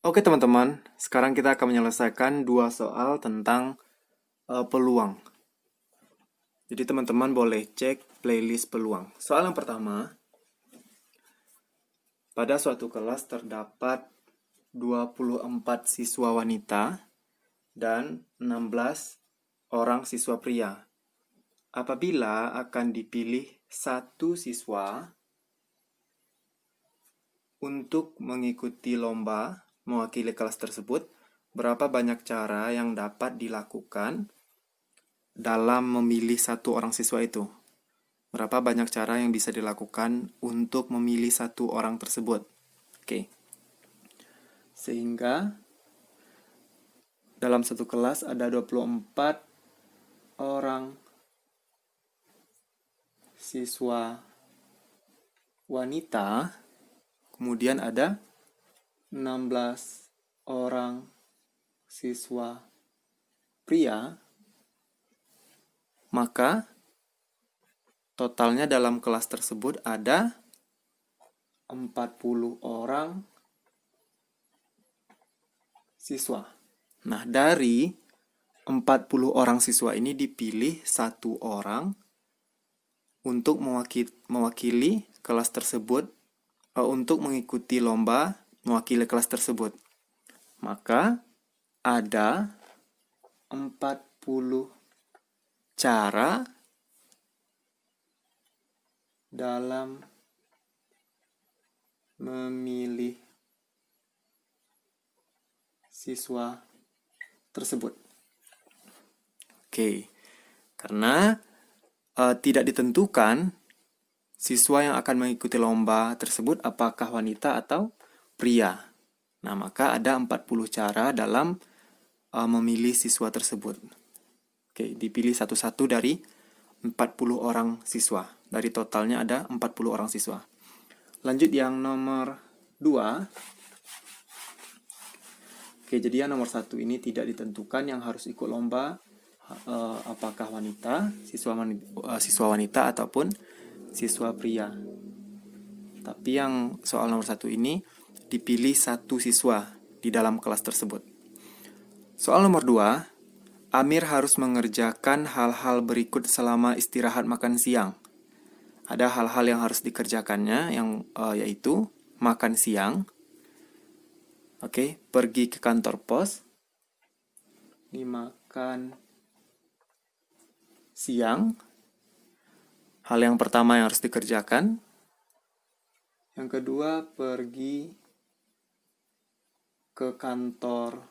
Oke teman-teman, sekarang kita akan menyelesaikan dua soal tentang peluang. Jadi teman-teman boleh cek playlist peluang. Soal yang pertama, pada suatu kelas terdapat 24 siswa wanita dan 16 orang siswa pria. Apabila akan dipilih satu siswa untuk mengikuti lomba mewakili kelas tersebut, berapa banyak cara yang dapat dilakukan dalam memilih satu orang siswa itu? Berapa banyak cara yang bisa dilakukan untuk memilih satu orang tersebut? Oke. Sehingga dalam satu kelas ada 24 orang siswa wanita, kemudian ada 16 orang siswa pria, maka totalnya dalam kelas tersebut ada 40 orang siswa. Nah, dari 40 orang siswa ini dipilih satu orang untuk mewakili kelas tersebut, untuk mengikuti lomba mewakili kelas tersebut. Maka ada 40 cara dalam memilih siswa tersebut. Oke, karena tidak ditentukan siswa yang akan mengikuti lomba tersebut apakah wanita atau pria. Nah, maka ada 40 cara dalam memilih siswa tersebut. Oke, dipilih satu-satu dari 40 orang siswa. Dari totalnya ada 40 orang siswa. Lanjut yang nomor 2. Oke, jadi yang nomor 1 ini tidak ditentukan yang harus ikut lomba apakah siswa wanita ataupun siswa pria. Tapi yang soal nomor 1 ini dipilih satu siswa di dalam kelas tersebut. Soal nomor 2, Amir harus mengerjakan hal-hal berikut selama istirahat makan siang. Ada hal-hal yang harus dikerjakannya, yaitu makan siang, pergi ke kantor pos, ini makan siang, hal yang pertama yang harus dikerjakan. Yang kedua, pergi ke kantor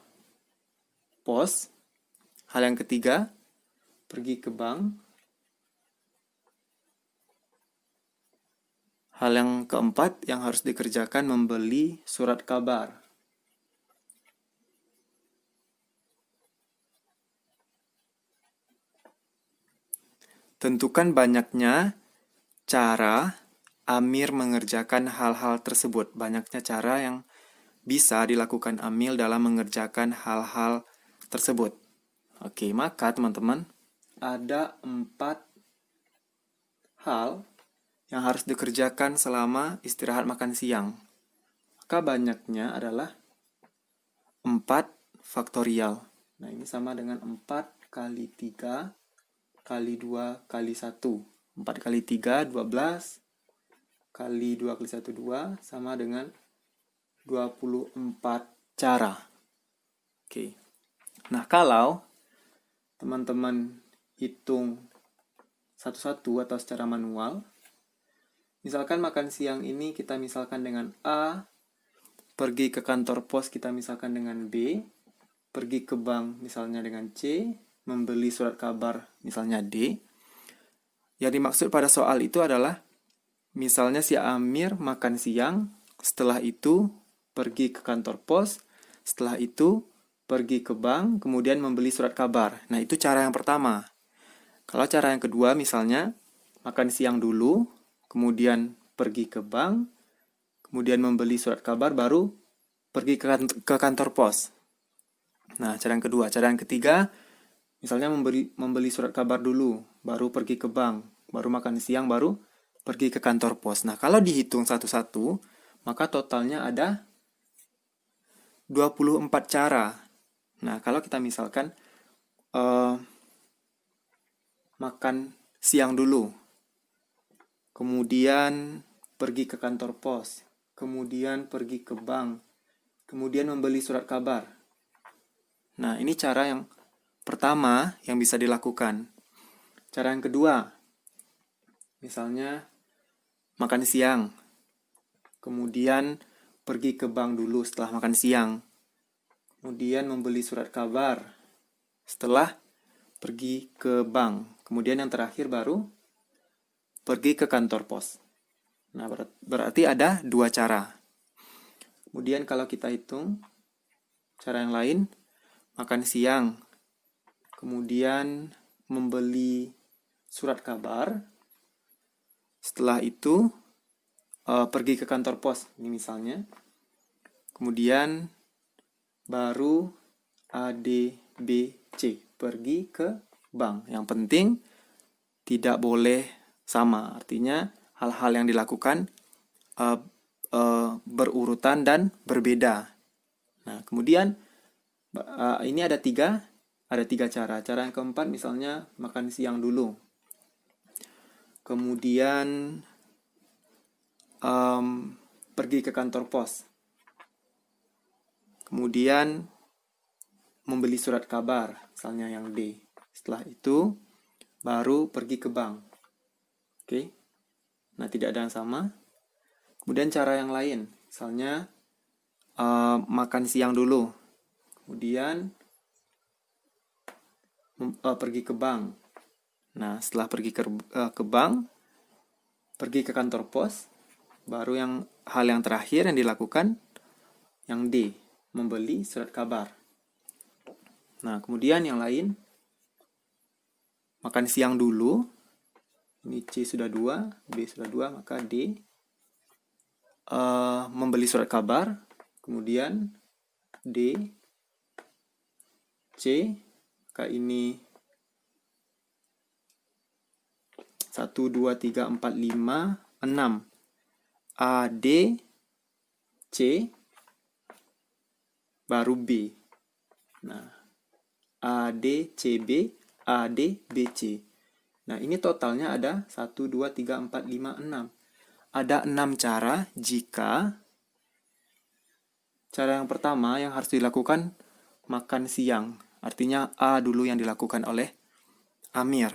pos. Hal yang ketiga, pergi ke bank. Hal yang keempat yang harus dikerjakan membeli surat kabar. Tentukan banyaknya cara Amir mengerjakan hal-hal tersebut. Banyaknya cara yang bisa dilakukan Amir dalam mengerjakan hal-hal tersebut. Oke, maka teman-teman, ada 4 hal yang harus dikerjakan selama istirahat makan siang. Maka banyaknya adalah 4 faktorial. Nah, ini sama dengan 4 kali 3 kali 2 kali 1. 4 kali 3, 12. Kali 2 kali 1, 2. Sama dengan 24 cara. Oke. Nah, kalau teman-teman hitung satu-satu atau secara manual, misalkan makan siang ini kita misalkan dengan A, pergi ke kantor pos kita misalkan dengan B, pergi ke bank misalnya dengan C, membeli surat kabar misalnya D. Yang dimaksud pada soal itu adalah misalnya si Amir makan siang, setelah itu pergi ke kantor pos, setelah itu pergi ke bank, kemudian membeli surat kabar. Nah, itu cara yang pertama. Kalau cara yang kedua misalnya makan siang dulu, kemudian pergi ke bank, kemudian membeli surat kabar, baru pergi ke kantor pos. Nah, cara yang kedua. Cara yang ketiga, misalnya membeli surat kabar dulu, baru pergi ke bank, baru makan siang, baru pergi ke kantor pos. Nah, kalau dihitung satu-satu, maka totalnya ada 24 cara. Nah, kalau kita misalkan makan siang dulu, kemudian pergi ke kantor pos, kemudian pergi ke bank, kemudian membeli surat kabar. Nah, ini cara yang pertama yang bisa dilakukan. Cara yang kedua, misalnya makan siang, kemudian pergi ke bank dulu setelah makan siang, kemudian membeli surat kabar setelah pergi ke bank, kemudian yang terakhir baru pergi ke kantor pos. Nah, berarti ada 2 cara. Kemudian kalau kita hitung cara yang lain, makan siang, kemudian membeli surat kabar, setelah itu pergi ke kantor pos, ini misalnya, kemudian baru A, D, B, C, pergi ke bank. Yang penting tidak boleh sama, artinya hal-hal yang dilakukan berurutan dan berbeda. Nah, kemudian ini ada tiga cara. Cara yang keempat misalnya makan siang dulu, kemudian pergi ke kantor pos, kemudian membeli surat kabar, misalnya yang D. Setelah itu baru pergi ke bank. Oke. Nah, tidak ada yang sama. Kemudian cara yang lain, misalnya makan siang dulu, kemudian pergi ke bank. Nah, setelah pergi ke bank, pergi ke kantor pos, baru hal yang terakhir yang dilakukan yang D, membeli surat kabar. Nah, kemudian yang lain, makan siang dulu, ini C sudah 2, B sudah 2, maka D, membeli surat kabar, kemudian D, C, maka ini 1, 2, 3, 4, 5, 6. A, D, C, baru B. Nah, A, D, C, B, A, D, B, C. Nah, ini totalnya ada 1, 2, 3, 4, 5, 6. Ada 6 cara jika cara yang pertama yang harus dilakukan makan siang. Artinya A dulu yang dilakukan oleh Amir.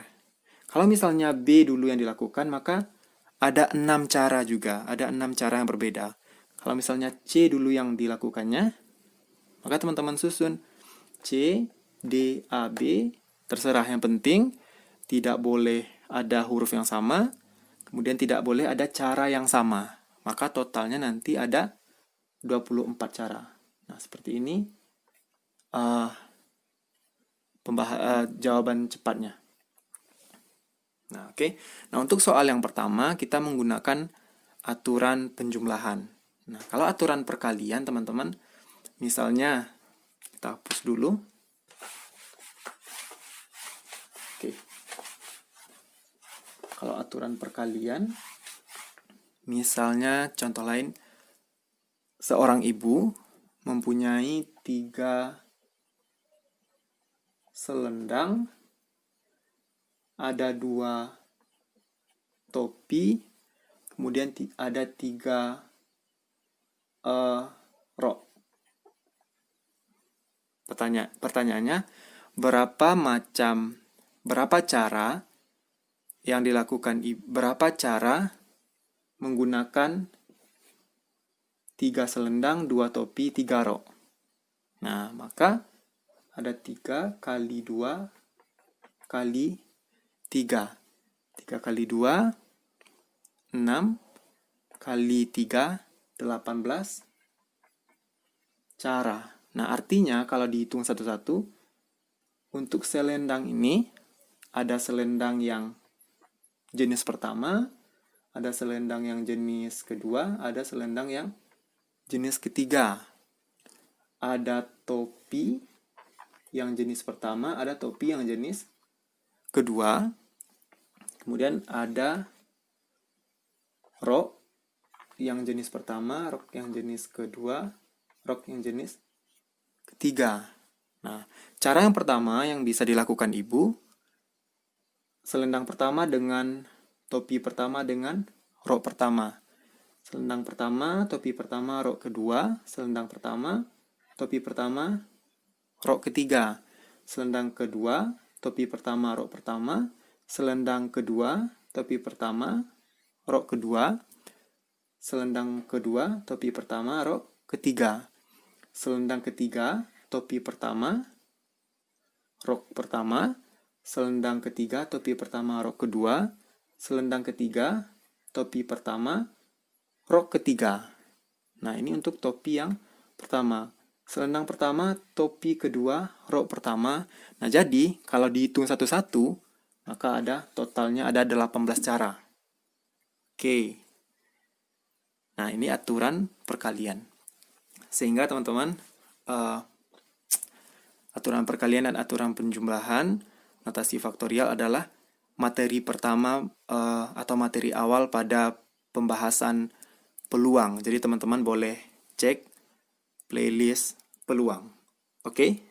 Kalau misalnya B dulu yang dilakukan, maka ada 6 cara juga. Ada 6 cara yang berbeda. Kalau misalnya C dulu yang dilakukannya, maka teman-teman susun C, D, A, B, terserah. Yang penting tidak boleh ada huruf yang sama, kemudian tidak boleh ada cara yang sama. Maka totalnya nanti ada 24 cara. Nah, seperti ini jawaban cepatnya. Nah, oke. Nah, untuk soal yang pertama, kita menggunakan aturan penjumlahan. Nah, kalau aturan perkalian, teman-teman, misalnya, kita hapus dulu. Oke. Kalau aturan perkalian, misalnya contoh lain, seorang ibu mempunyai 3 selendang, ada 2 topi, kemudian ada 3 rok. Pertanyaannya, berapa cara yang dilakukan, berapa cara menggunakan 3 selendang, 2 topi, 3 rok. Nah, maka ada 3 kali 2 kali 3. 3 kali 2, 6, kali 3, 18 cara. Nah, artinya kalau dihitung satu-satu, untuk selendang ini, ada selendang yang jenis pertama, ada selendang yang jenis kedua, ada selendang yang jenis ketiga. Ada topi yang jenis pertama, ada topi yang jenis kedua. Kemudian ada rok yang jenis pertama, rok yang jenis kedua, rok yang jenis 3. Nah, cara yang pertama yang bisa dilakukan Ibu, selendang pertama dengan topi pertama dengan rok pertama. Selendang pertama, topi pertama, rok kedua, selendang pertama, topi pertama, rok ketiga. Selendang kedua, topi pertama, rok pertama, selendang kedua, topi pertama, rok kedua, selendang kedua, topi pertama, rok ketiga. Selendang ketiga, topi pertama, rok pertama, selendang ketiga, topi pertama, rok kedua, selendang ketiga, topi pertama, rok ketiga. Nah, ini untuk topi yang pertama. Selendang pertama, topi kedua, rok pertama. Nah, jadi kalau dihitung satu-satu, maka totalnya ada 18 cara. Oke. Nah, ini aturan perkalian. Sehingga teman-teman, aturan perkalian dan aturan penjumlahan notasi faktorial adalah materi pertama atau materi awal pada pembahasan peluang. Jadi teman-teman boleh cek playlist peluang. Oke?